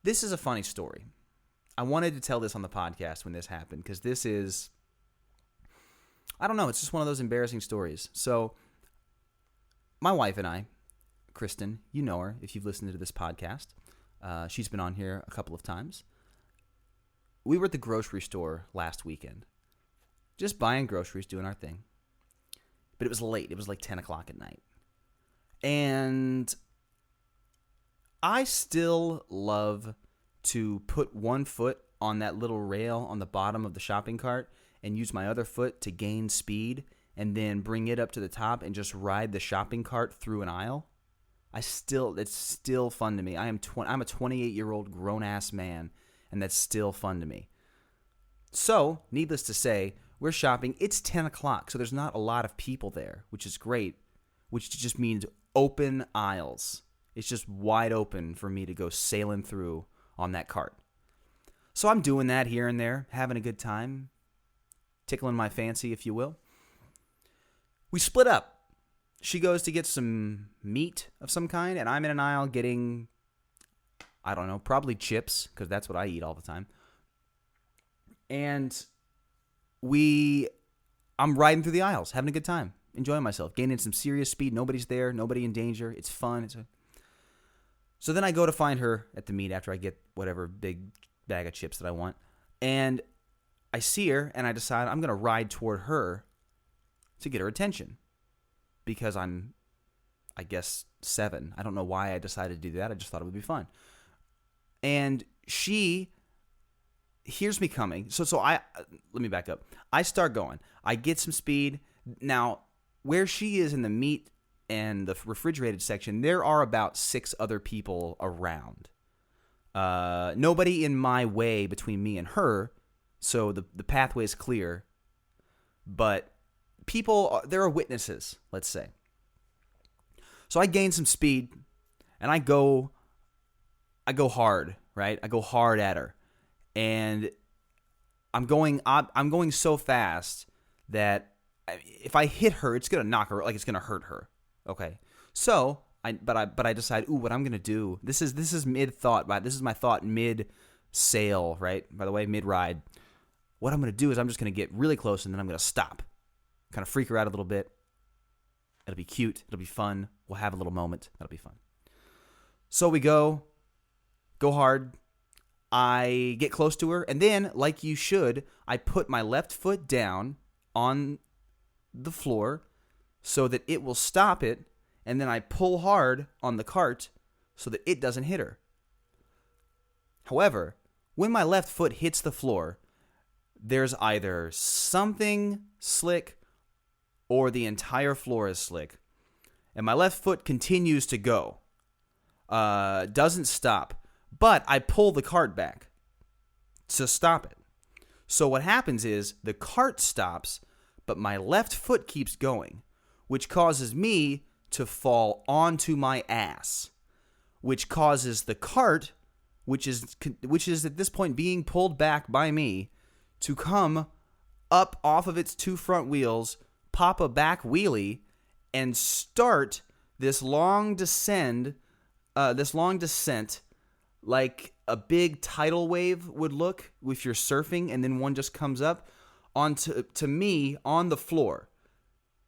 This is a funny story. I wanted to tell this on the podcast when this happened because this is, I don't know, it's just one of those embarrassing stories. So my wife and I, Kristen, you know her if you've listened to this podcast. She's been on here a couple of times. We were at the grocery store last weekend, just buying groceries, doing our thing. But it was late. It was like 10 o'clock at night. And I still love to put one foot on that little rail on the bottom of the shopping cart and use my other foot to gain speed and then bring it up to the top and just ride the shopping cart through an aisle. It's still fun to me. I'm a 28-year-old grown-ass man, and that's still fun to me. So, needless to say, we're shopping. It's 10 o'clock, so there's not a lot of people there, which is great, which just means open aisles. It's just wide open for me to go sailing through on that cart. So I'm doing that here and there, having a good time, tickling my fancy, if you will. We split up. She goes to get some meat of some kind, and I'm in an aisle getting, I don't know, probably chips, because that's what I eat all the time. And I'm riding through the aisles, having a good time, enjoying myself, gaining some serious speed. Nobody's there, nobody in danger. It's fun. So then I go to find her at the meet after I get whatever big bag of chips that I want. And I see her, and I decide I'm going to ride toward her to get her attention. Because I'm, I guess, 7. I don't know why I decided to do that. I just thought it would be fun. And she hears me coming. So let me back up. I start going. I get some speed. Now, where she is in the meat and the refrigerated section, there are about 6 other people around. Nobody in my way between me and her, so the pathway is clear. But there are witnesses, let's say. So I gain some speed, and I go hard, right? I go hard at her. And I'm going so fast that if I hit her, it's gonna knock her, like it's gonna hurt her. Okay. So I decide, what I'm gonna do. This is mid thought, right? This is my thought mid sail, right? By the way, mid ride. What I'm gonna do is I'm just gonna get really close and then I'm gonna stop, kind of freak her out a little bit. It'll be cute. It'll be fun. We'll have a little moment. That'll be fun. So we go hard. I get close to her, and then, like you should, I put my left foot down on the floor so that it will stop it, and then I pull hard on the cart so that it doesn't hit her. However, when my left foot hits the floor, there's either something slick or the entire floor is slick, and my left foot continues to go. Doesn't stop. But I pull the cart back to stop it. So what happens is the cart stops, but my left foot keeps going, which causes me to fall onto my ass, which causes the cart, which is at this point being pulled back by me, to come up off of its 2 front wheels, pop a back wheelie, and start this long descent like a big tidal wave would look if you're surfing, and then one just comes up to me on the floor.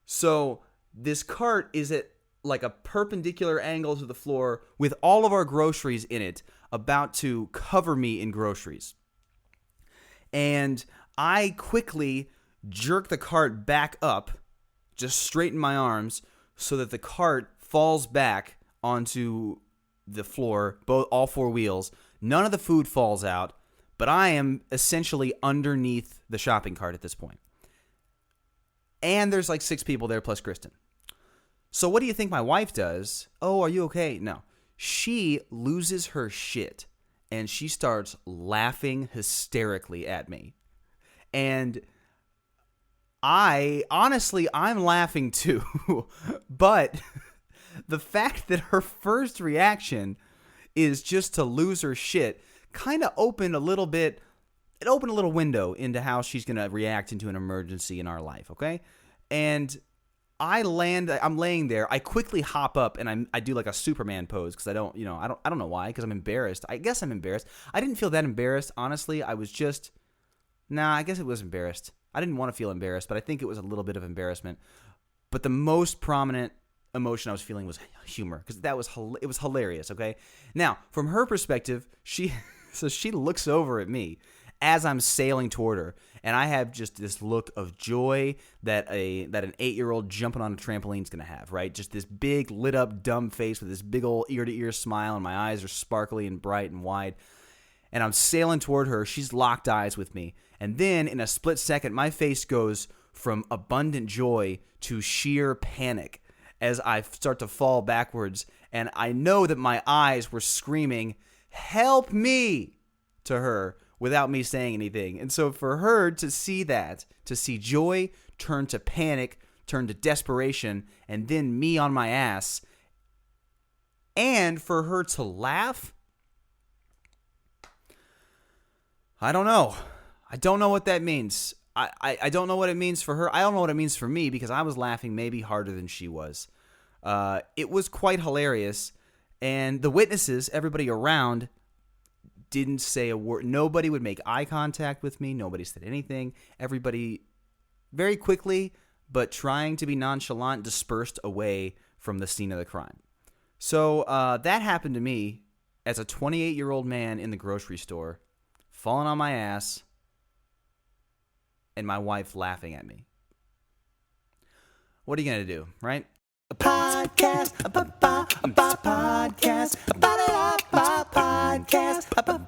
So this cart is at like a perpendicular angle to the floor with all of our groceries in it, about to cover me in groceries. And I quickly jerk the cart back up, just straighten my arms so that the cart falls back onto the floor, all 4 wheels. None of the food falls out, but I am essentially underneath the shopping cart at this point. And there's like 6 people there plus Kristen. So what do you think my wife does? Oh, are you okay? No. She loses her shit and she starts laughing hysterically at me. And I'm laughing too. But the fact that her first reaction is just to lose her shit kind of opened a little window into how she's going to react into an emergency in our life, okay? And I'm laying there. I quickly hop up and I do like a Superman pose because I don't know why, because I'm embarrassed. I guess I'm embarrassed. I didn't feel that embarrassed, honestly. I guess it was embarrassed. I didn't want to feel embarrassed, but I think it was a little bit of embarrassment. But the most prominent emotion I was feeling was humor, because it was hilarious, okay? Now, from her perspective, she looks over at me as I'm sailing toward her, and I have just this look of joy that an 8-year-old jumping on a trampoline is going to have, right? Just this big lit up dumb face with this big old ear-to-ear smile, and my eyes are sparkly and bright and wide. And I'm sailing toward her. She's locked eyes with me. And then in a split second, my face goes from abundant joy to sheer panic as I start to fall backwards. And I know that my eyes were screaming, "Help me!" to her without me saying anything. And so for her to see that, to see joy turn to panic, turn to desperation, and then me on my ass, and for her to laugh, I don't know. I don't know what that means. I don't know what it means for her. I don't know what it means for me, because I was laughing maybe harder than she was. It was quite hilarious. And the witnesses, everybody around, didn't say a word. Nobody would make eye contact with me. Nobody said anything. Everybody very quickly, but trying to be nonchalant, dispersed away from the scene of the crime. So that happened to me as a 28-year-old man in the grocery store, falling on my ass, and my wife laughing at me. What are you going to do, right? A podcast, a podcast, a podcast, a podcast,